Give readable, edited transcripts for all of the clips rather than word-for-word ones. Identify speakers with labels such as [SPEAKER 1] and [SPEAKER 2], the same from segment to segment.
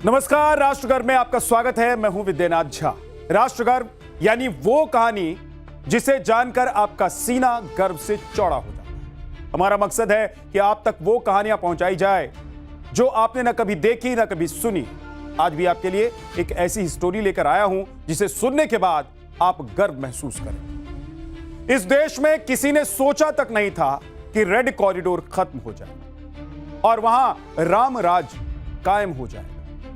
[SPEAKER 1] नमस्कार, राष्ट्रगर्व में आपका स्वागत है। मैं हूं विद्यानाथ झा। राष्ट्रगर्व यानी वो कहानी जिसे जानकर आपका सीना गर्व से चौड़ा हो जाता है। हमारा मकसद है कि आप तक वो कहानियां पहुंचाई जाए जो आपने न कभी देखी न कभी सुनी। आज भी आपके लिए एक ऐसी स्टोरी लेकर आया हूं जिसे सुनने के बाद आप गर्व महसूस करें। इस देश में किसी ने सोचा तक नहीं था कि रेड कॉरिडोर खत्म हो जाए और वहां राम राज कायम हो जाएगा।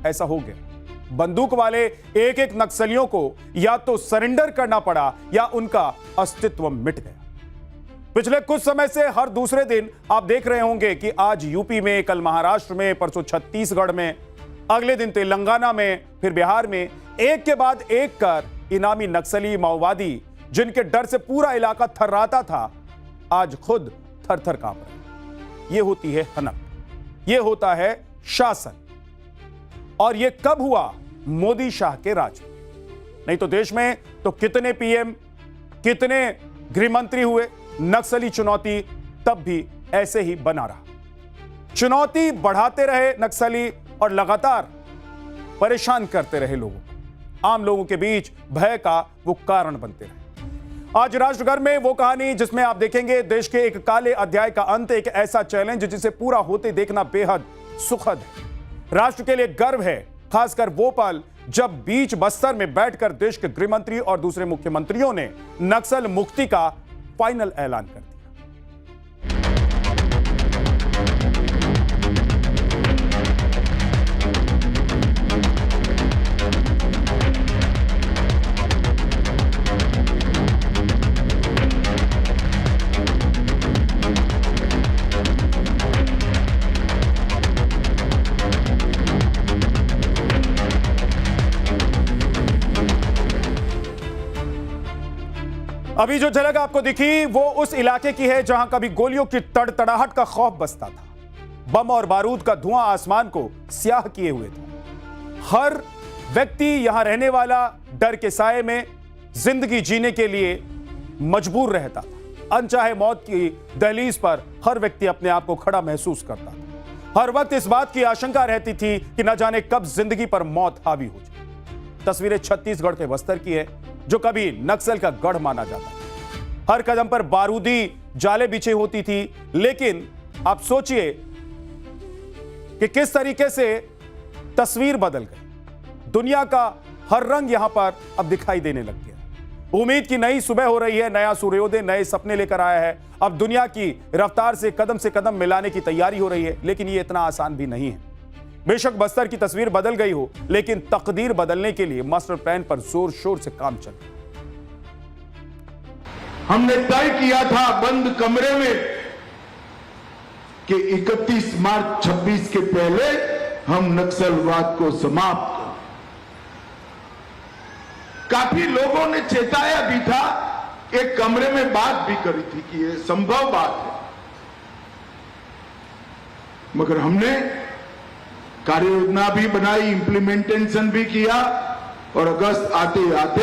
[SPEAKER 1] ऐसा हो गया। बंदूक वाले एक एक नक्सलियों को या तो सरेंडर करना पड़ा या उनका अस्तित्व मिट गया। पिछले कुछ समय से हर दूसरे दिन आप देख रहे होंगे कि आज यूपी में, कल महाराष्ट्र में, परसों छत्तीसगढ़ में, अगले दिन तेलंगाना में, फिर बिहार में एक के बाद एक कर इनामी नक्सली माओवादी जिनके डर से पूरा इलाका थर्राता था, आज खुद थर थर कांप रहे। यह होती है हनक, यह होता है शासन। और यह कब हुआ? मोदी शाह के राज में। नहीं तो देश में तो कितने पीएम, कितने गृह मंत्री हुए। नक्सली चुनौती तब भी ऐसे ही बना रहा। चुनौती बढ़ाते रहे नक्सली और लगातार परेशान करते रहे लोगों को। आम लोगों के बीच भय का वो कारण बनते रहे। आज राष्ट्रगर्व में वो कहानी जिसमें आप देखेंगे देश के एक काले अध्याय का अंत, एक ऐसा चैलेंज जिसे पूरा होते देखना बेहद सुखद है। राष्ट्र के लिए गर्व है, खासकर वो पल जब बीच बस्तर में बैठकर देश के गृह मंत्री और दूसरे मुख्यमंत्रियों ने नक्सल मुक्ति का फाइनल ऐलान कर दिया। अभी जो झलक आपको दिखी वो उस इलाके की है जहां कभी गोलियों की तड़तड़ाहट का खौफ बसता था। बम और बारूद का धुआं आसमान को स्याह किए हुए था। हर व्यक्ति यहां रहने वाला डर के साए में जिंदगी जीने के लिए मजबूर रहता था। अनचाहे मौत की दहलीज पर हर व्यक्ति अपने आप को खड़ा महसूस करता था। हर वक्त इस बात की आशंका रहती थी कि न जाने कब जिंदगी पर मौत हावी हो जाए। तस्वीरें छत्तीसगढ़ के बस्तर की है जो कभी नक्सल का गढ़ माना जाता था। हर कदम पर बारूदी जाले बिछे होती थी, लेकिन आप सोचिए कि किस तरीके से तस्वीर बदल गई। दुनिया का हर रंग यहां पर अब दिखाई देने लग गया। उम्मीद की नई सुबह हो रही है, नया सूर्योदय नए सपने लेकर आया है। अब दुनिया की रफ्तार से कदम मिलाने की तैयारी हो रही है, लेकिन यह इतना आसान भी नहीं है। बेशक बस्तर की तस्वीर बदल गई हो, लेकिन तकदीर बदलने के लिए मास्टर प्लान पर जोर शोर से काम चल रहा है।
[SPEAKER 2] हमने तय किया था बंद कमरे में कि 31 मार्च 26 के पहले हम नक्सलवाद को समाप्त कर। काफी लोगों ने चेताया भी था, एक कमरे में बात भी करी थी कि यह संभव बात है, मगर हमने कार्य योजना भी बनाई, इंप्लीमेंटेशन भी किया और अगस्त आते आते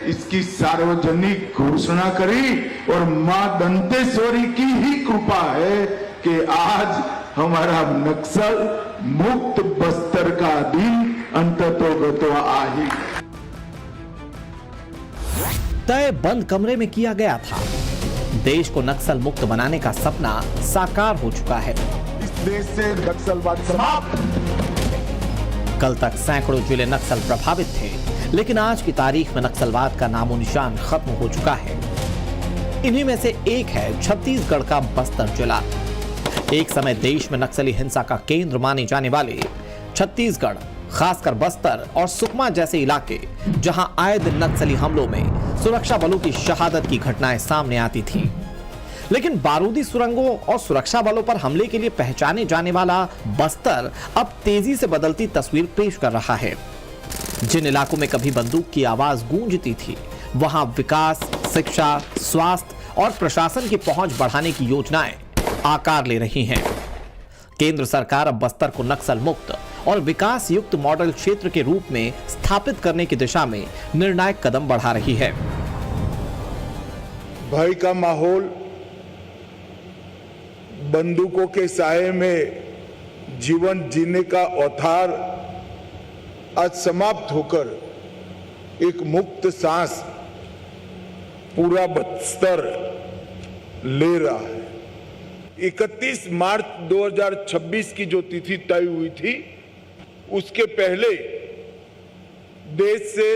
[SPEAKER 2] इसकी सार्वजनिक घोषणा करी। और मां दंतेश्वरी की ही कृपा है कि आज हमारा नक्सल मुक्त बस्तर का दिन अंततोगतो आ ही
[SPEAKER 3] तय बंद कमरे में किया गया था। देश को नक्सल मुक्त बनाने का सपना साकार हो चुका है।
[SPEAKER 2] इस देश से नक्सलवाद समाप्त।
[SPEAKER 3] कल तक सैकड़ों जिले नक्सल प्रभावित थे, लेकिन आज की तारीख में नक्सलवाद का नामो निशान खत्म हो चुका है। इन्हीं में से एक है छत्तीसगढ़ का बस्तर जिला। एक समय देश में नक्सली हिंसा का केंद्र माने जाने वाले छत्तीसगढ़, खासकर बस्तर और सुकमा जैसे इलाके, जहां आए दिन नक्सली हमलों में सुरक्षा बलों की शहादत की घटनाएं सामने आती थीं। लेकिन बारूदी सुरंगों और सुरक्षा बलों पर हमले के लिए पहचाने जाने वाला बस्तर अब तेजी से बदलती तस्वीर पेश कर रहा है। जिन इलाकों में कभी बंदूक की आवाज गूंजती थी, वहां विकास, शिक्षा, स्वास्थ्य और प्रशासन की पहुंच बढ़ाने की योजनाएं आकार ले रही हैं। केंद्र सरकार अब बस्तर को नक्सल मुक्त और विकास युक्त मॉडल क्षेत्र के रूप में स्थापित करने की दिशा में निर्णायक कदम बढ़ा रही है।
[SPEAKER 2] भय का माहौल, बंदूकों के साए में जीवन जीने का औथार आज समाप्त होकर एक मुक्त सांस पूरा बस्तर ले रहा है। 31 मार्च 2026 की जो तिथि तय हुई थी, उसके पहले देश से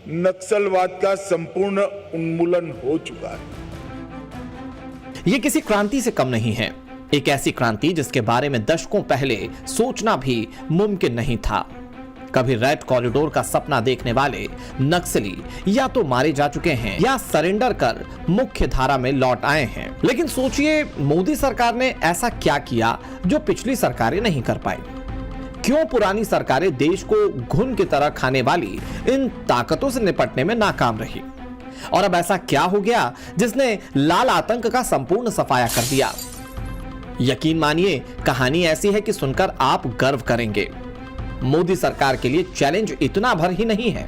[SPEAKER 2] नक्सलवाद का संपूर्ण उन्मूलन हो चुका है।
[SPEAKER 3] ये किसी क्रांति से कम नहीं है, एक ऐसी क्रांति जिसके बारे में दशकों पहले सोचना भी मुमकिन नहीं था। कभी रेड कॉरिडोर का सपना देखने वाले नक्सली या तो मारे जा चुके हैं या सरेंडर कर मुख्य धारा में लौट आए हैं। लेकिन सोचिए, मोदी सरकार ने ऐसा क्या किया जो पिछली सरकारें नहीं कर पाई? क्यों पुरानी सरकारें देश को घुन की तरह खाने वाली इन ताकतों से निपटने में नाकाम रही? और अब ऐसा क्या हो गया जिसने लाल आतंक का संपूर्ण सफाया कर दिया? यकीन मानिए, कहानी ऐसी है कि सुनकर आप गर्व करेंगे। मोदी सरकार के लिए चैलेंज इतना भर ही नहीं है,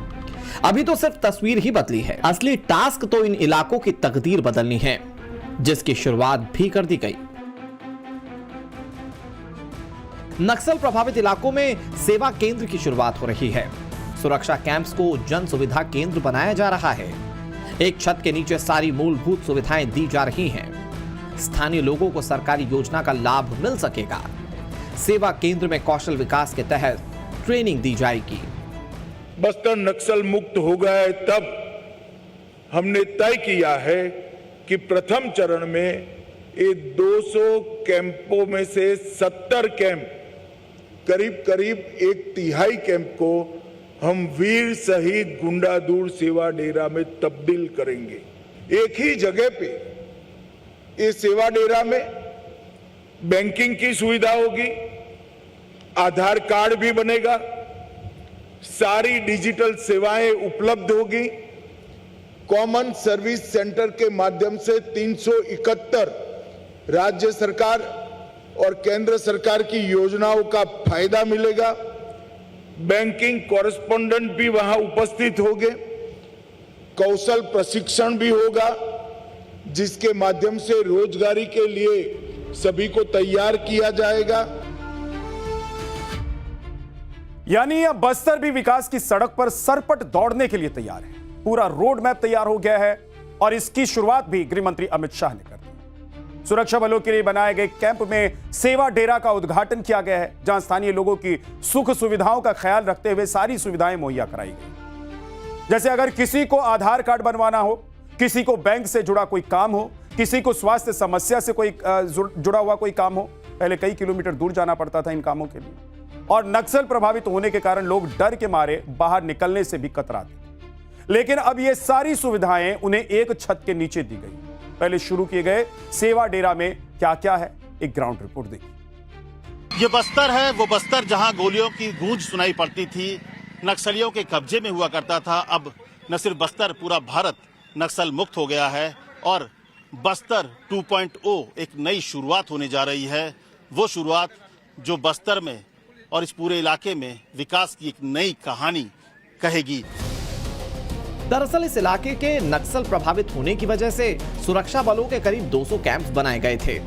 [SPEAKER 3] अभी तो सिर्फ तस्वीर ही बदली है। असली टास्क तो इन इलाकों की तकदीर बदलनी है, जिसकी शुरुआत भी कर दी गई। नक्सल प्रभावित इलाकों में सेवा केंद्र की शुरुआत हो रही है। सुरक्षा कैंप्स को जन सुविधा केंद्र बनाया जा रहा है। एक छत के नीचे सारी मूलभूत सुविधाएं दी जा रही हैं। स्थानीय लोगों को सरकारी योजना का लाभ मिल सकेगा। सेवा केंद्र में कौशल विकास के तहत ट्रेनिंग दी जाएगी।
[SPEAKER 2] बस्तर नक्सल मुक्त हो गया है, तब हमने तय किया है कि प्रथम चरण में ये 200 कैंपों में से 70 कैंप, करीब करीब 1/3 कैंप को हम वीर शहीद गुंडादूर सेवा डेरा में तब्दील करेंगे। एक ही जगह पे ये सेवा डेरा में बैंकिंग की सुविधा होगी, आधार कार्ड भी बनेगा, सारी डिजिटल सेवाएं उपलब्ध होगी। कॉमन सर्विस सेंटर के माध्यम से 371 राज्य सरकार और केंद्र सरकार की योजनाओं का फायदा मिलेगा। बैंकिंग कॉरेस्पोंडेंट भी वहां उपस्थित होंगे। कौशल प्रशिक्षण भी होगा, जिसके माध्यम से रोजगारी के लिए सभी को तैयार किया जाएगा।
[SPEAKER 1] यानी अब बस्तर भी विकास की सड़क पर सरपट दौड़ने के लिए तैयार है। पूरा रोड मैप तैयार हो गया है और इसकी शुरुआत भी गृह मंत्री अमित शाह ने कर दी। सुरक्षा बलों के लिए बनाए गए कैंप में सेवा डेरा का उद्घाटन किया गया है, जहां स्थानीय लोगों की सुख सुविधाओं का ख्याल रखते हुए सारी सुविधाएं मुहैया कराई गई। जैसे अगर किसी को आधार कार्ड बनवाना हो, किसी को बैंक से जुड़ा कोई काम हो, किसी को स्वास्थ्य समस्या से कोई जुड़ा हुआ कोई काम हो, पहले कई किलोमीटर दूर जाना पड़ता था इन कामों के लिए, और नक्सल प्रभावित होने के कारण लोग डर के मारे बाहर निकलने से भी कतराते। लेकिन अब ये सारी सुविधाएं उन्हें एक छत के नीचे दी गई। पहले शुरू किए गए सेवा डेरा में क्या क्या है, एक ग्राउंड रिपोर्ट देखिए।
[SPEAKER 4] ये बस्तर है, वो बस्तर जहां गोलियों की गूंज सुनाई पड़ती थी, नक्सलियों के कब्जे में हुआ करता था। अब न सिर्फ बस्तर, पूरा भारत नक्सल मुक्त हो गया है और बस्तर 2.0 एक नई शुरुआत होने जा रही है। वो शुरुआत जो बस्तर में और इस पूरे इलाके में विकास की एक नई कहानी कहेगी।
[SPEAKER 3] दरअसल इस इलाके के नक्सल प्रभावित होने की वजह से सुरक्षा बलों के करीब 200 कैंप्स बनाए गए थे,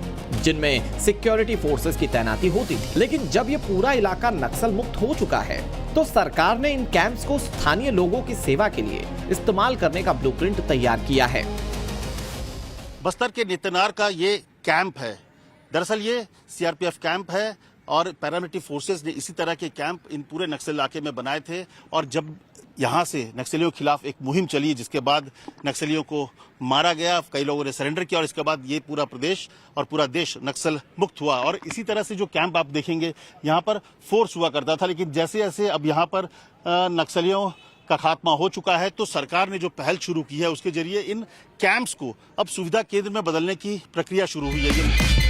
[SPEAKER 3] जिनमें सिक्योरिटी फोर्सेस की तैनाती होती थी। लेकिन जब ये पूरा इलाका नक्सल मुक्त हो चुका है, तो सरकार ने इन कैंप्स को स्थानीय लोगों की सेवा के लिए इस्तेमाल करने का ब्लूप्रिंट तैयार किया है।
[SPEAKER 4] बस्तर के नेतनार का ये कैंप है। दरअसल ये सीआरपीएफ कैंप है और पैरामिलिट्री फोर्सेस ने इसी तरह के कैंप इन पूरे नक्सल इलाके में बनाए थे। और जब यहाँ से नक्सलियों के खिलाफ एक मुहिम चली, जिसके बाद नक्सलियों को मारा गया, कई लोगों ने सरेंडर किया और इसके बाद ये पूरा प्रदेश और पूरा देश नक्सल मुक्त हुआ। और इसी तरह से जो कैंप आप देखेंगे, यहाँ पर फोर्स हुआ करता था, लेकिन जैसे जैसे अब यहाँ पर नक्सलियों का खात्मा हो चुका है, तो सरकार ने जो पहल शुरू की है, उसके जरिए इन कैंप्स को अब सुविधा केंद्र में बदलने की प्रक्रिया शुरू हुई है।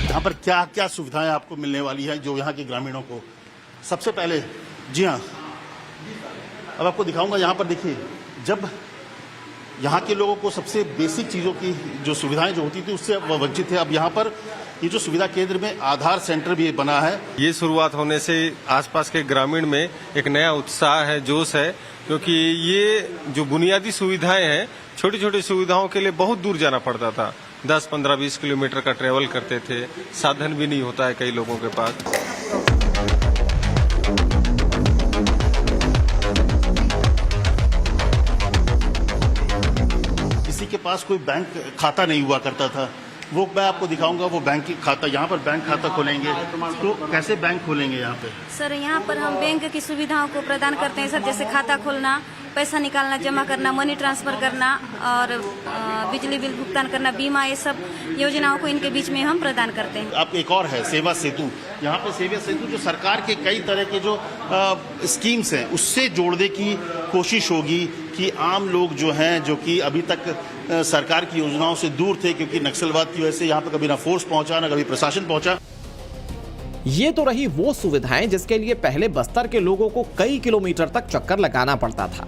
[SPEAKER 4] यहाँ पर क्या क्या सुविधाएं आपको मिलने वाली है जो यहाँ के ग्रामीणों को? सबसे पहले, जी हाँ, अब आपको दिखाऊंगा। यहाँ पर देखिए, जब यहाँ के लोगों को सबसे बेसिक चीज़ों की जो सुविधाएं जो होती थी उससे अब वंचित थे। अब यहाँ पर ये जो सुविधा केंद्र में आधार सेंटर भी बना है।
[SPEAKER 5] ये शुरुआत होने से आसपास के ग्रामीण में एक नया उत्साह है, जोश है, क्योंकि ये जो बुनियादी सुविधाएं हैं, छोटी छोटी सुविधाओं के लिए बहुत दूर जाना पड़ता था। 10, 15, 20 किलोमीटर का ट्रेवल करते थे, साधन भी नहीं होता है कई लोगों के पास।
[SPEAKER 4] किसी के पास कोई बैंक खाता नहीं हुआ करता था, वो मैं आपको दिखाऊंगा। वो बैंक खाता, यहाँ पर बैंक खाता खोलेंगे तो कैसे बैंक खोलेंगे यहाँ पे?
[SPEAKER 6] सर यहाँ पर हम बैंक की सुविधाओं को प्रदान करते हैं सर, जैसे खाता खोलना, पैसा निकालना, जमा करना, मनी ट्रांसफर करना और बिजली बिल भुगतान करना, बीमा, ये सब योजनाओं को इनके बीच में हम प्रदान करते हैं।
[SPEAKER 4] अब एक और है सेवा सेतु। यहाँ पे सेवा सेतु जो सरकार के कई तरह के जो स्कीम्स हैं उससे जोड़ने की कोशिश होगी कि आम लोग जो हैं, जो कि अभी तक सरकार की योजनाओं से दूर थे, क्योंकि नक्सलवाद की वजह से यहाँ पे कभी ना फोर्स पहुंचा ना कभी प्रशासन पहुंचा।
[SPEAKER 3] ये तो रही वो सुविधाएं जिसके लिए पहले बस्तर के लोगों को कई किलोमीटर तक चक्कर लगाना पड़ता था।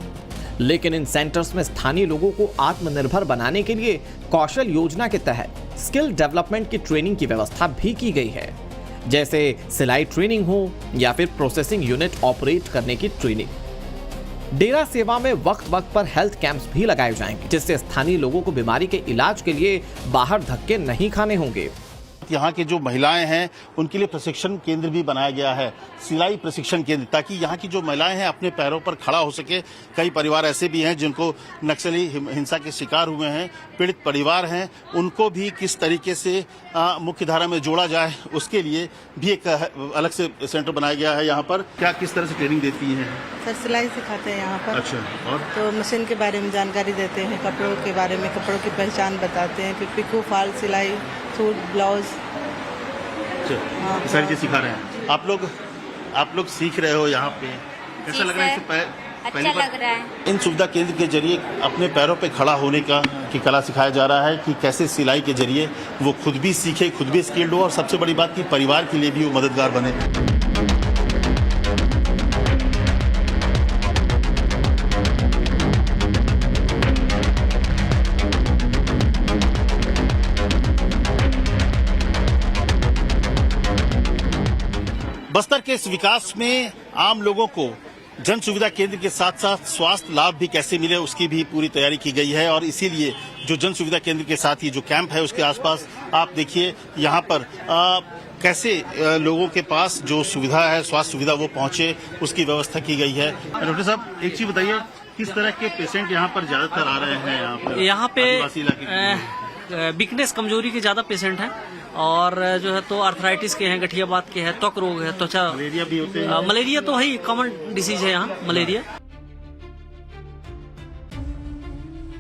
[SPEAKER 3] लेकिन इन सेंटर्स में स्थानीय लोगों को आत्मनिर्भर बनाने के लिए कौशल योजना के तहत स्किल डेवलपमेंट की ट्रेनिंग की व्यवस्था भी की गई है, जैसे सिलाई ट्रेनिंग हो या फिर प्रोसेसिंग यूनिट ऑपरेट करने की ट्रेनिंग। डेरा सेवा में वक्त वक्त पर हेल्थ कैंप्स भी लगाए जाएंगे, जिससे स्थानीय लोगों को बीमारी के इलाज के लिए बाहर धक्के नहीं खाने होंगे।
[SPEAKER 4] यहाँ के जो महिलाएं हैं उनके लिए प्रशिक्षण केंद्र भी बनाया गया है, सिलाई प्रशिक्षण केंद्र, ताकि यहाँ की जो महिलाएं हैं अपने पैरों पर खड़ा हो सके। कई परिवार ऐसे भी हैं जिनको नक्सली हिंसा के शिकार हुए हैं, पीड़ित परिवार हैं, उनको भी किस तरीके से मुख्य धारा में जोड़ा जाए, उसके लिए भी एक अलग से सेंटर बनाया गया है। यहाँ पर क्या किस तरह से ट्रेनिंग देती है?
[SPEAKER 7] सर सिलाई सिखाते हैं यहाँ पर।
[SPEAKER 4] अच्छा, और
[SPEAKER 7] तो मशीन के बारे में जानकारी देते हैं, कपड़ों के बारे में, कपड़ों की पहचान बताते हैं, फिर पिको, फॉल, सिलाई, सूट, ब्लाउज,
[SPEAKER 4] सारी चीज सिखा रहे हैं। आप लोग सीख रहे हो यहाँ पे, कैसा लग रहा है?
[SPEAKER 6] अच्छा लग रहा है।
[SPEAKER 4] इन सुविधा केंद्र के जरिए अपने पैरों पे खड़ा होने की कला सिखाया जा रहा है कि कैसे सिलाई के जरिए वो खुद भी सीखे, खुद भी स्किल्ड हो, और सबसे बड़ी बात कि परिवार के लिए भी वो मददगार बने। बस्तर के इस विकास में आम लोगों को जन सुविधा केंद्र के साथ साथ स्वास्थ्य लाभ भी कैसे मिले उसकी भी पूरी तैयारी की गई है। और इसीलिए जो जन सुविधा केंद्र के साथ ही जो कैंप है उसके आसपास आप देखिए यहाँ पर कैसे लोगों के पास जो सुविधा है, स्वास्थ्य सुविधा, वो पहुंचे, उसकी व्यवस्था की गई है। डॉक्टर साहब, एक चीज बताइए, किस तरह के पेशेंट यहाँ पर ज्यादातर आ रहे हैं? यहाँ पे
[SPEAKER 8] वीकनेस, कमजोरी के ज्यादा पेशेंट हैं, और जो है तो आर्थराइटिस के हैं, गठियाबात के हैं, त्वक रोग है, त्वचा,
[SPEAKER 4] मलेरिया भी होते हैं।
[SPEAKER 8] मलेरिया तो है ही, कॉमन डिसीज है यहाँ मलेरिया।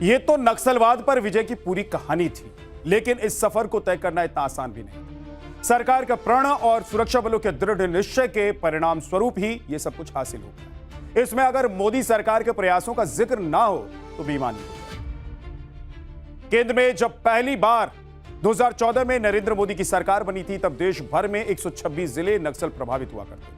[SPEAKER 1] ये तो नक्सलवाद पर विजय की पूरी कहानी थी, लेकिन इस सफर को तय करना इतना आसान भी नहीं। सरकार का प्रण और सुरक्षा बलों के दृढ़ निश्चय के परिणाम स्वरूप ही यह सब कुछ हासिल हो गया। इसमें अगर मोदी सरकार के प्रयासों का जिक्र ना हो तो बेईमानी हो। केंद्र में जब पहली बार 2014 में नरेंद्र मोदी की सरकार बनी थी, तब देश भर में 126 जिले नक्सल प्रभावित हुआ करते थे,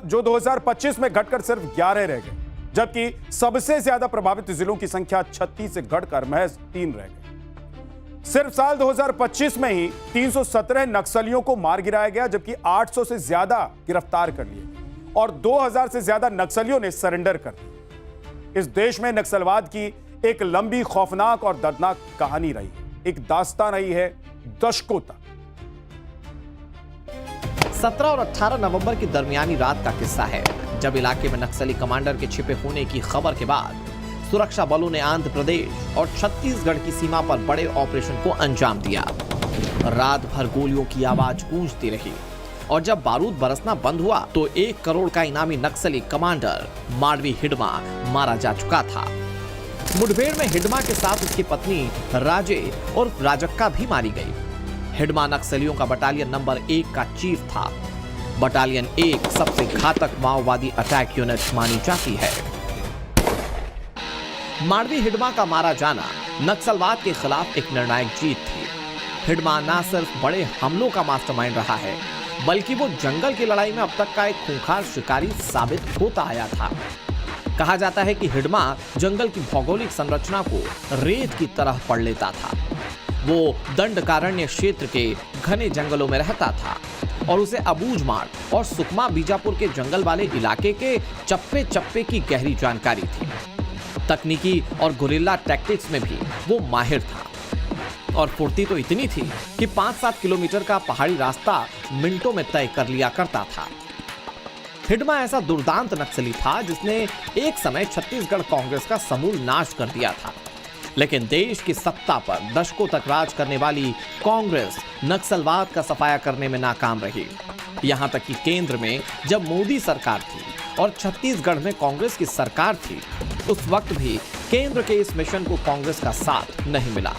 [SPEAKER 1] जो 2025 में घटकर सिर्फ 11 रह गए, जबकि सबसे ज्यादा प्रभावित जिलों की संख्या 36 से घटकर महज 3 रह गई। सिर्फ साल 2025 में ही 317 नक्सलियों को मार गिराया गया, जबकि 800 से ज्यादा गिरफ्तार कर लिए और 2000 से ज्यादा नक्सलियों ने सरेंडर कर दिया। इस देश में नक्सलवाद की एक लंबी, खौफनाक और दर्दनाक कहानी रही है, एक दास्तान रही है दशकों तक।
[SPEAKER 3] 17 और 18 नवंबर की दरमियानी रात का किस्सा है, जब इलाके में नक्सली कमांडर के छिपे होने की खबर के बाद सुरक्षा बलों ने आंध्र प्रदेश और छत्तीसगढ़ की सीमा पर बड़े ऑपरेशन को अंजाम दिया। रात भर गोलियों की आवाज गूंजती रही और जब बारूद बरसना बंद हुआ तो 1 करोड़ का इनामी नक्सली कमांडर माडवी हिडमा मारा जा चुका था। मुठभेड़ में हिडमा के साथ उसकी पत्नी राजे और राजक्का भी मारी गई। हिडमा नक्सलियों का बटालियन नंबर 1 का चीफ था। बटालियन 1 सबसे घातक माओवादी अटैक यूनिट मानी जाती है। माडवी हिडमा का मारा जाना नक्सलवाद के खिलाफ एक निर्णायक जीत थी। हिडमा न सिर्फ बड़े हमलों का मास्टरमाइंड रहा है, बल्कि वो जंगल की लड़ाई में अब तक का एक खूंखार शिकारी साबित होता आया था। कहा जाता है कि हिडमा जंगल की भौगोलिक संरचना को रेत की तरह पढ़ लेता था। वो दंडकारण्य क्षेत्र के घने जंगलों में रहता था और उसे अबूझमाड़ और सुकमा बीजापुर के जंगल वाले इलाके के चप्पे चप्पे की गहरी जानकारी थी। तकनीकी और गुरिल्ला टैक्टिक्स में भी वो माहिर था और फुर्ती तो इतनी थी कि 5-7 किलोमीटर का पहाड़ी रास्ता मिनटों में तय कर लिया करता था। हिडमा ऐसा दुर्दांत नक्सली था जिसने एक समय छत्तीसगढ़ कांग्रेस का समूल नाश कर दिया था, लेकिन देश की सत्ता पर दशकों तक राज करने वाली कांग्रेस नक्सलवाद का सफाया करने में नाकाम रही। यहां तक कि केंद्र में जब मोदी सरकार थी और छत्तीसगढ़ में कांग्रेस की सरकार थी, उस वक्त भी केंद्र के इस मिशन को कांग्रेस का साथ नहीं मिला।